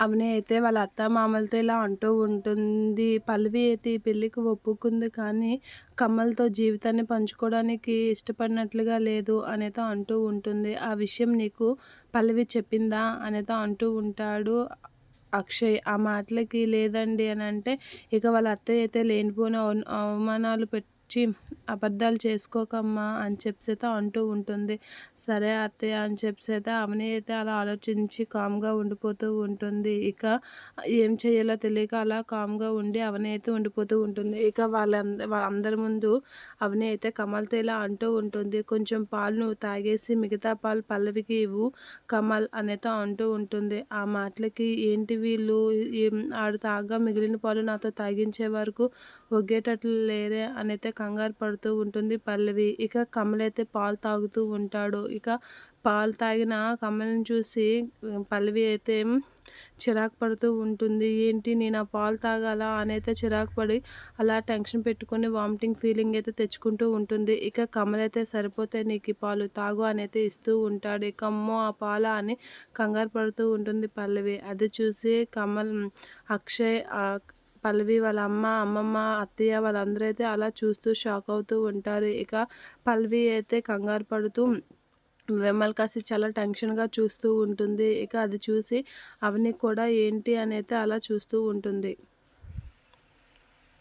అవని అయితే వాళ్ళ అత్తామామలతో ఇలా అంటూ ఉంటుంది. పల్లవి అయితే ఈ పెళ్ళికి ఒప్పుకుంది కానీ, కమల్‌తో జీవితాన్ని పంచుకోవడానికి ఇష్టపడినట్లుగా లేదు అనేతో అంటూ ఉంటుంది. "ఆ విషయం నీకు పల్లవి చెప్పిందా?" అనేతో అంటూ ఉంటాడు అక్షయ్. ఆ మాటలకి లేదండి అనంటే, ఇక వాళ్ళ అత్తయ్య అయితే లేనిపోని అవమానాలు పెట్టి "అబద్ధాలు చేసుకోకమ్మా" అని చెప్పేసైతే అంటూ ఉంటుంది. సరే అత్తయ్య అని చెప్పేసైతే అవని అయితే అలా ఆలోచించి కామ్‌గా ఉండిపోతూ ఉంటుంది. ఇక ఏం చేయాలో తెలియక అలా కామ్‌గా ఉండి అవని అయితే ఉండిపోతూ ఉంటుంది. ఇక అందరి ముందు అవని అయితే కమల్‌తో ఇలా అంటూ ఉంటుంది. "కొంచెం పాలు నువ్వు తాగేసి మిగతా పాలు పల్లవికి ఇవ్వు కమల్" అనేతో అంటూ ఉంటుంది. ఆ మాటలకి ఏంటి వీళ్ళు ఆడు తాగగా మిగిలిన పాలు నాతో తాగించే వరకు ఒగ్గేటట్లు లేరే అనైతే కంగారు పడుతూ ఉంటుంది పల్లవి. ఇక కమల్ అయితే పాలు తాగుతూ ఉంటాడు. ఇక పాలు తాగిన కమల్‌ని చూసి పల్లవి అయితే చిరాకు పడుతూ ఉంటుంది. ఏంటి నేను ఆ పాలు తాగాలా అనైతే చిరాకు పడి అలా టెన్షన్ పెట్టుకొని వామిటింగ్ ఫీలింగ్ అయితే తెచ్చుకుంటూ ఉంటుంది. ఇక కమల్ అయితే సరిపోతే నీకు ఈ పాలు తాగు అనైతే ఇస్తూ ఉంటాడు. ఇక అమ్మో ఆ పాలా అని కంగారు పడుతూ ఉంటుంది పల్లవి. అది చూసి అక్షయ్ పల్లవి వాళ్ళ అమ్మ, అమ్మమ్మ, అత్తయ్య వాళ్ళందరూ అయితే అలా చూస్తూ షాక్ అవుతూ ఉంటారు. ఇక పల్లవి అయితే కంగారు పడుతూ విమల్ కాసి చాలా టెన్షన్‌గా చూస్తూ ఉంటుంది. ఇక అది చూసి అవని కూడా ఏంటి అనైతే అలా చూస్తూ ఉంటుంది.